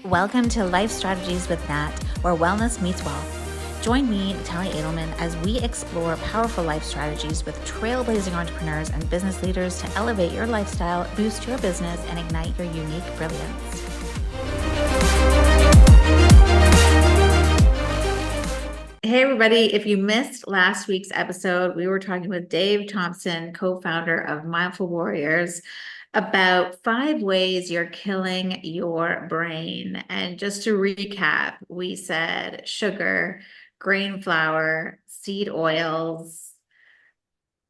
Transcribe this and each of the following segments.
Welcome to Life Strategies with Nat, where wellness meets wealth. Join me, Natalia Edelman, as we explore powerful life strategies with trailblazing entrepreneurs and business leaders to elevate your lifestyle, boost your business, and ignite your unique brilliance. Hey, everybody. If you missed last week's episode, we were talking with Dave Thompson, co-founder of Mindful Warriors, about 5 ways you're killing your brain. And just to recap, we said sugar, grain flour, seed oils,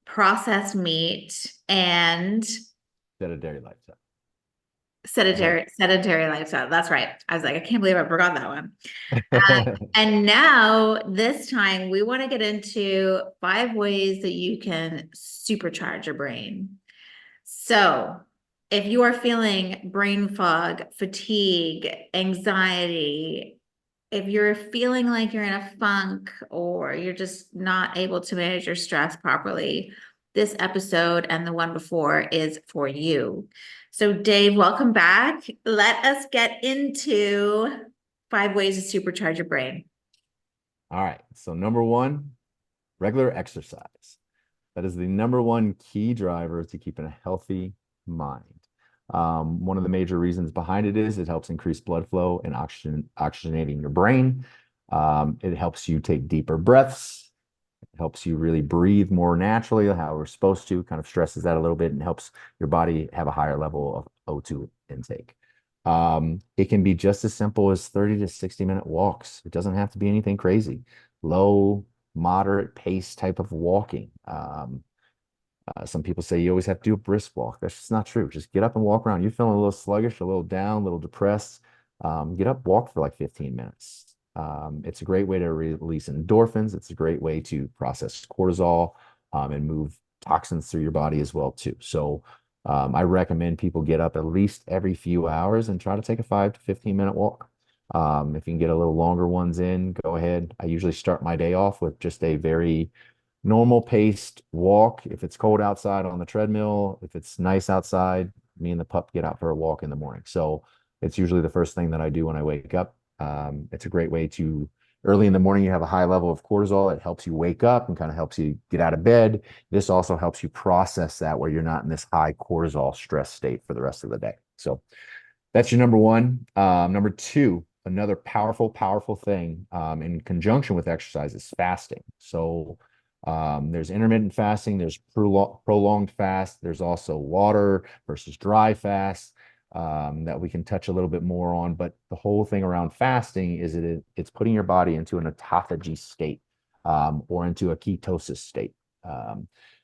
processed meat, and Sedentary lifestyle. sedentary lifestyle. That's right. I was like, I can't believe I forgot that one. And now this time we want to get into 5 ways that you can supercharge your brain. So if you are feeling brain fog, fatigue, anxiety, if you're feeling like you're in a funk or you're just not able to manage your stress properly, this episode and the one before is for you. So Dave, welcome back. Let us get into 5 ways to supercharge your brain. All right. So number one, regular exercise. That is the number one key driver to keeping a healthy mind. One of the major reasons behind it is it helps increase blood flow and oxygenating your brain. It helps you take deeper breaths. It helps you really breathe more naturally, how we're supposed to, kind of stresses that a little bit and helps your body have a higher level of O2 intake. It can be just as simple as 30 to 60-minute walks. It doesn't have to be anything crazy. Low, moderate pace type of walking. Some people say you always have to do a brisk walk. That's just not true. Just get up and walk around. You're feeling a little sluggish, a little down, a little depressed. Get up, walk for like 15 minutes. It's a great way to release endorphins. It's a great way to process cortisol and move toxins through your body as well too. So I recommend people get up at least every few hours and try to take a 5 to 15-minute walk. If you can get a little longer ones in, go ahead. I usually start my day off with just a very normal paced walk. If it's cold outside on the treadmill, if it's nice outside, me and the pup get out for a walk in the morning. So it's usually the first thing that I do when I wake up. It's a great way to early in the morning, you have a high level of cortisol. It helps you wake up and kind of helps you get out of bed. This also helps you process that where you're not in this high cortisol stress state for the rest of the day. So that's your number one. Number two, another powerful thing in conjunction with exercise is fasting. So there's intermittent fasting, there's prolonged fast, there's also water versus dry fast that we can touch a little bit more on. But the whole thing around fasting is it's putting your body into an autophagy state or into a ketosis state.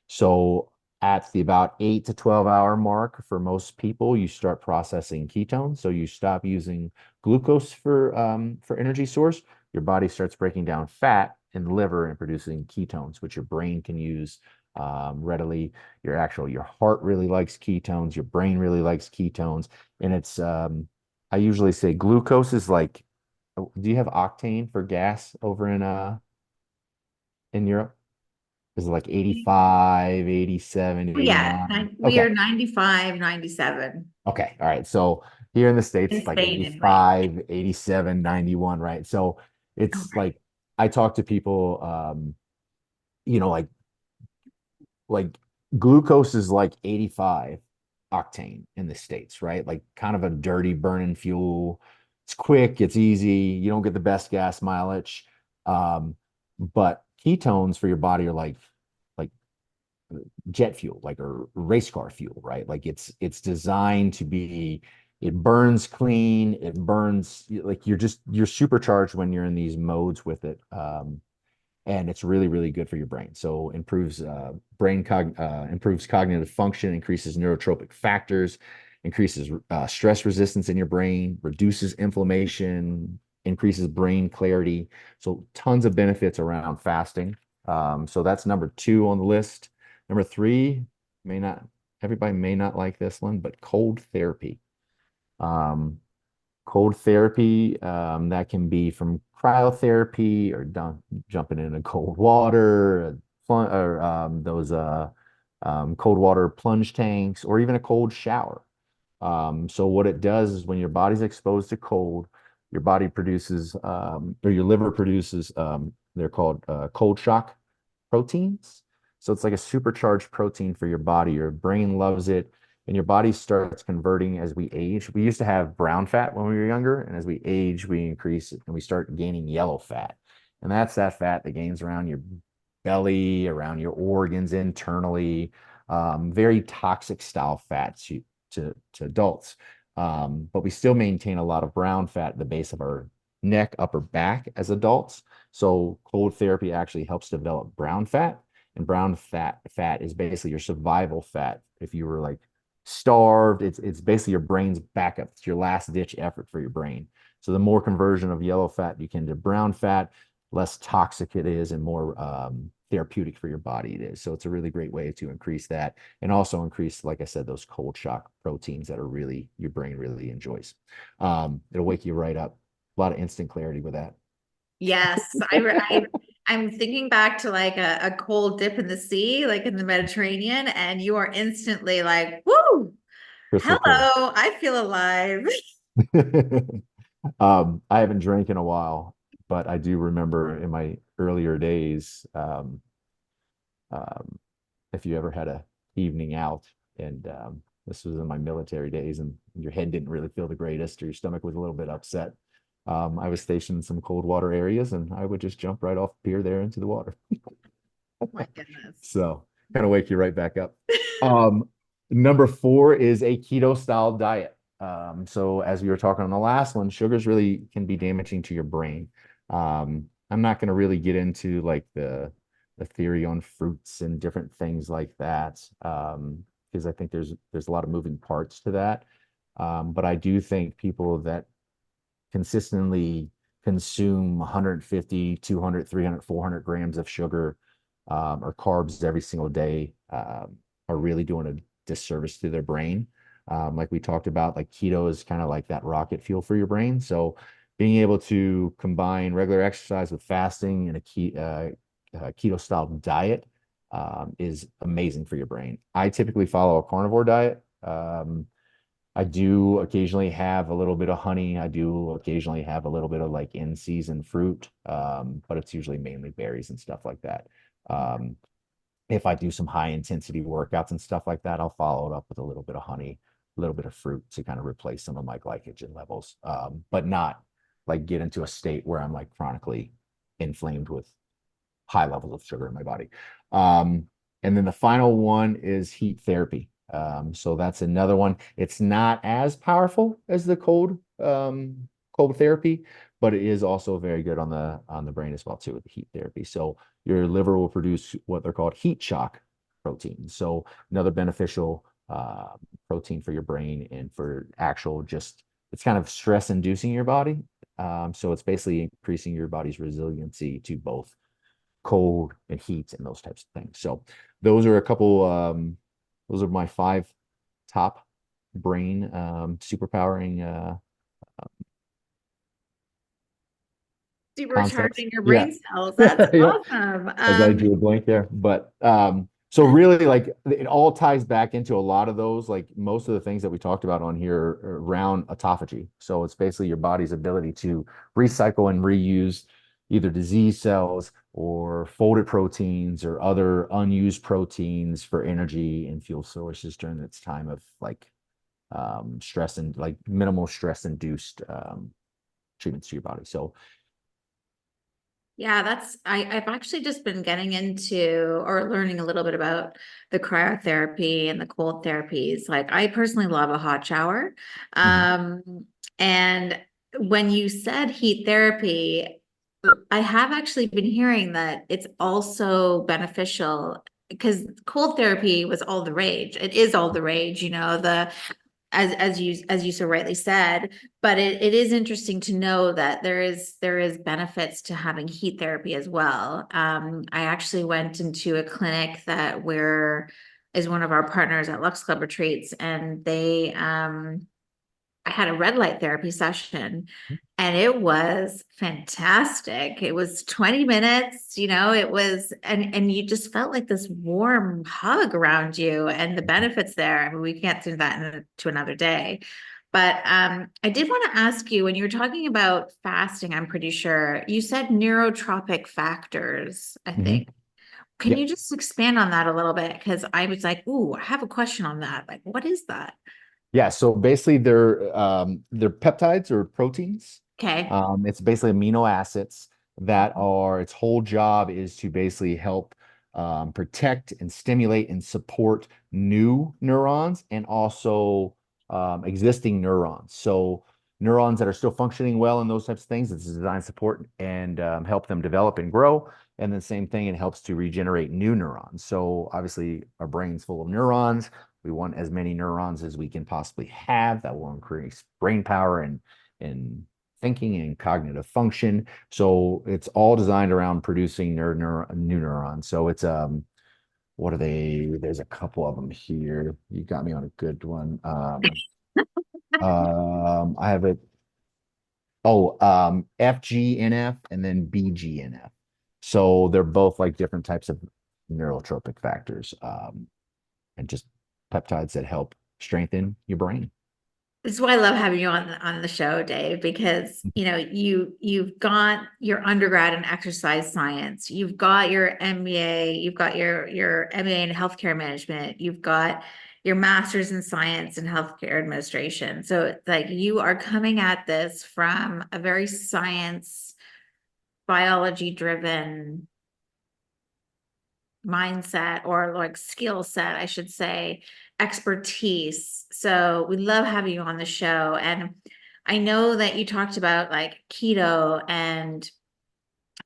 So at the about 8 to 12 hour mark for most people, you start processing ketones. So you stop using glucose for energy source. Your body starts breaking down fat in the liver and producing ketones, which your brain can use readily. Your heart really likes ketones. Your brain really likes ketones. And it's, I usually say glucose is like, do you have octane for gas over in Europe? Is it like 85, 87, Yeah, 89? we Okay. are 95, 97 Okay. All right. So here in the States, in it's like Spain anyway. 85, 87, 91, right? So it's Okay. like I talk to people, you know, like glucose is like 85 octane in the States, right? Like kind of a dirty burning fuel. It's quick, it's easy, you don't get the best gas mileage. But ketones for your body are like jet fuel, like a race car fuel, right? Like it's designed to be, it burns clean, it burns like you're supercharged when you're in these modes with it. And it's really good for your brain. So improves improves cognitive function, increases neurotropic factors, increases stress resistance in your brain, reduces inflammation, increases brain clarity. So tons of benefits around fasting. So that's number two on the list. Number three, may not everybody may not like this one, but cold therapy. Um, Cold therapy, that can be from cryotherapy or jumping into cold water, or those cold water plunge tanks, or even a cold shower. So what it does is when your body's exposed to cold, your body produces, or your liver produces, they're called cold shock proteins. So it's like a supercharged protein for your body. Your brain loves it, and your body starts converting as we age. We used to have brown fat when we were younger, and as we age, we increase it and we start gaining yellow fat. And that's that fat that gains around your belly, around your organs internally, very toxic style fats to adults. But we still maintain a lot of brown fat at the base of our neck, upper back as adults. So cold therapy actually helps develop brown fat. And brown fat is basically your survival fat. If you were like starved, it's basically your brain's backup. It's your last ditch effort for your brain. So the more conversion of yellow fat you can to brown fat, less toxic it is and more therapeutic for your body it is. So it's a really great way to increase that and also increase, like I said, those cold shock proteins that are really your brain really enjoys. It'll wake you right up. A lot of instant clarity with that. Yes, I'm thinking back to like a cold dip in the sea, like in the Mediterranean, and you are instantly like, woo, Crystal clear. hello, I feel alive. I haven't drank in a while, but I do remember in my earlier days, um, if you ever had a evening out, and this was in my military days, and your head didn't really feel the greatest, or your stomach was a little bit upset. I was stationed in some cold water areas, and I would just jump right off the pier there into the water. Oh my goodness. So kind of wake you right back up. Um, Number four is a keto style diet. So as we were talking on the last one, sugars really can be damaging to your brain. I'm not going to really get into like the theory on fruits and different things like that, because I think there's a lot of moving parts to that. But I do think people that consistently consume 150, 200, 300, 400 grams of sugar or carbs every single day are really doing a disservice to their brain. Like we talked about, like keto is kind of like that rocket fuel for your brain. So being able to combine regular exercise with fasting and a keto style diet is amazing for your brain. I typically follow a carnivore diet. I do occasionally have a little bit of honey. I do occasionally have a little bit of like in season fruit, but it's usually mainly berries and stuff like that. Um, if I do some high intensity workouts and stuff like that, I'll follow it up with a little bit of honey, a little bit of fruit to kind of replace some of my glycogen levels, but not like get into a state where I'm like chronically inflamed with high levels of sugar in my body. And then the final one is heat therapy. So that's another one. It's not as powerful as the cold therapy, but it is also very good on the brain as well too with the heat therapy. So your liver will produce what they're called heat shock proteins. So another beneficial protein for your brain and for actual just it's kind of stress inducing your body. So it's basically increasing your body's resiliency to both cold and heat and those types of things. So those are a couple those are my five top brain superpowering concepts. Supercharging your Yeah. brain cells. That's Yeah. awesome. As I drew a blank there. But so really like it all ties back into a lot of those, like most of the things that we talked about on here are around autophagy. So it's basically your body's ability to recycle and reuse either disease cells or folded proteins or other unused proteins for energy and fuel sources during its time of like stress and like minimal stress induced treatments to your body. So Yeah, I've actually just been getting into or learning a little bit about the cryotherapy and the cold therapies. Like I personally love a hot shower. mhm. And when you said heat therapy, I have actually been hearing that it's also beneficial because cold therapy was all the rage. It is all the rage, the as you so rightly said, but it is interesting to know that there is benefits to having heat therapy as well. I actually went into a clinic that where is one of our partners at Lux Club Retreats, and they I had a red light therapy session and it was fantastic. It was 20 minutes, it was, and you just felt like this warm hug around you and the benefits there. I mean, we can't do that to another day. But I did want to ask you when you were talking about fasting, I'm pretty sure you said neurotropic factors, I Mhm. think. Can Yep. you just expand on that a little bit? Because I was like, ooh, I have a question on that. Like, what is that? Yeah, so basically they're peptides or proteins. Okay. It's basically amino acids that are its whole job is to basically help protect and stimulate and support new neurons and also existing neurons. So neurons that are still functioning well and those types of things, it's designed to support and help them develop and grow. And then same thing, it helps to regenerate new neurons. So obviously our brain's full of neurons. We want as many neurons as we can possibly have that will increase brain power and thinking and cognitive function. So it's all designed around producing new neurons. So it's what are they? There's a couple of them here. You got me on a good one. I have it. Oh, FGNF and then BGNF. So they're both like different types of neurotropic factors, and just peptides that help strengthen your brain. This is why I love having you on the show, Dave, because you've got your undergrad in exercise science, you've got your MBA, you've got your MBA in healthcare management, you've got your master's in science and healthcare administration. So it's like you are coming at this from a very science, biology driven mindset or like skill set, I should say, expertise. So we love having you on the show. And I know that you talked about like keto and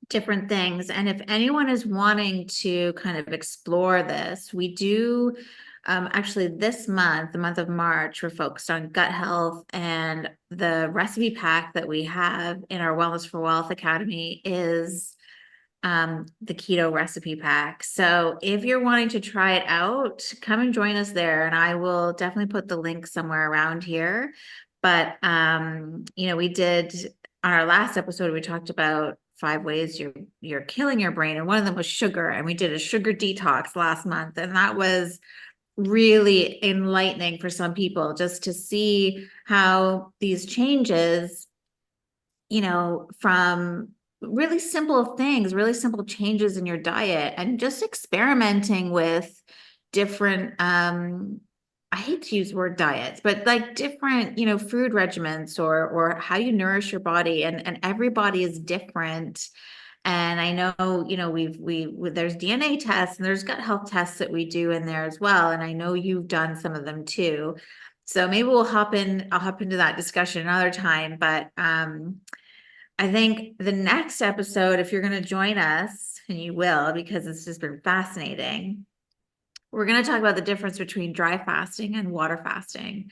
different things. And if anyone is wanting to kind of explore this, we do actually this month, the month of March, we're focused on gut health. And the recipe pack that we have in our Wellness for Wealth Academy is the keto recipe pack. So if you're wanting to try it out, come and join us there. And I will definitely put the link somewhere around here. But we did on our last episode, we talked about 5 ways you're killing your brain. And one of them was sugar. And we did a sugar detox last month. And that was really enlightening for some people just to see how these changes from really simple things, really simple changes in your diet and just experimenting with different I hate to use the word diets, but like different, food regimens or how you nourish your body and everybody is different. And I know, there's DNA tests and there's gut health tests that we do in there as well. And I know you've done some of them too. So maybe I'll hop into that discussion another time, but I think the next episode, if you're going to join us, and you will, because it's just been fascinating, we're going to talk about the difference between dry fasting and water fasting.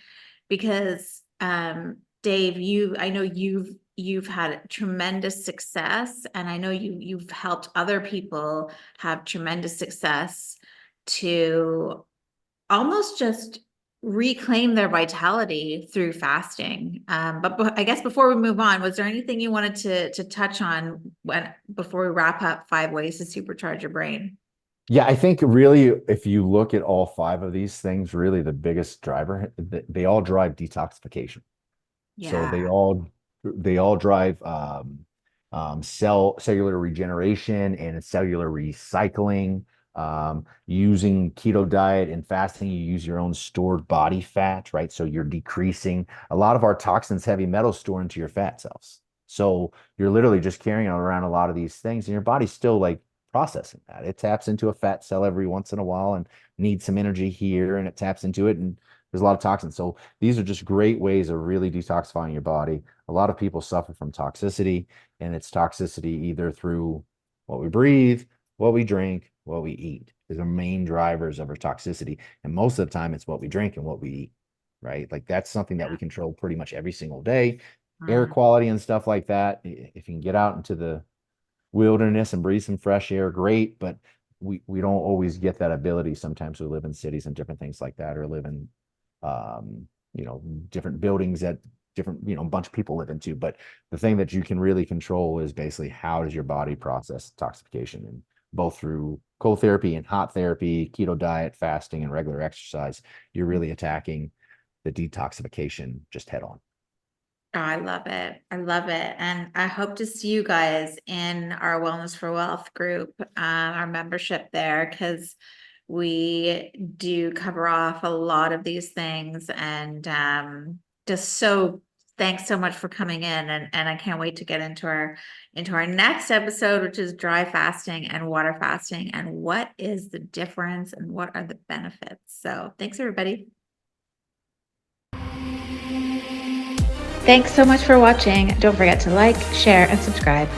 Because Dave, I know you've had tremendous success, and I know you've helped other people have tremendous success to almost just reclaim their vitality through fasting. But I guess before we move on, was there anything you wanted to touch on before we wrap up 5 ways to supercharge your brain? Yeah, I think really, if you look at all five of these things, really the biggest driver, they all drive detoxification. So Yeah. they all drive cellular regeneration and cellular recycling. Using keto diet and fasting, you use your own stored body fat, right? So you're decreasing a lot of our toxins, heavy metals store into your fat cells. So you're literally just carrying around a lot of these things, and your body's still like processing that. It taps into a fat cell every once in a while and needs some energy here, and it taps into it, and there's a lot of toxins. So these are just great ways of really detoxifying your body. A lot of people suffer from toxicity, and it's toxicity either through what we breathe, what we drink, what we eat is our main drivers of our toxicity. And most of the time, it's what we drink and what we eat, right? Like that's something that we control pretty much every single day. Air Mm. quality and stuff like that. If you can get out into the wilderness and breathe some fresh air, great. But we don't always get that ability. Sometimes we live in cities and different things like that, or live in um, different buildings that different, a bunch of people live into. But the thing that you can really control is basically how does your body process detoxification, and both through cold therapy and hot therapy, keto diet, fasting, and regular exercise, you're really attacking the detoxification just head on. Oh, I love it. I love it. And I hope to see you guys in our Wellness for Wealth group, our membership there, because we do cover off a lot of these things. And just so thanks so much for coming in. And I can't wait to get into our next episode, which is dry fasting and water fasting, and what is the difference and what are the benefits. So thanks, everybody. Thanks so much for watching. Don't forget to like, share, and subscribe.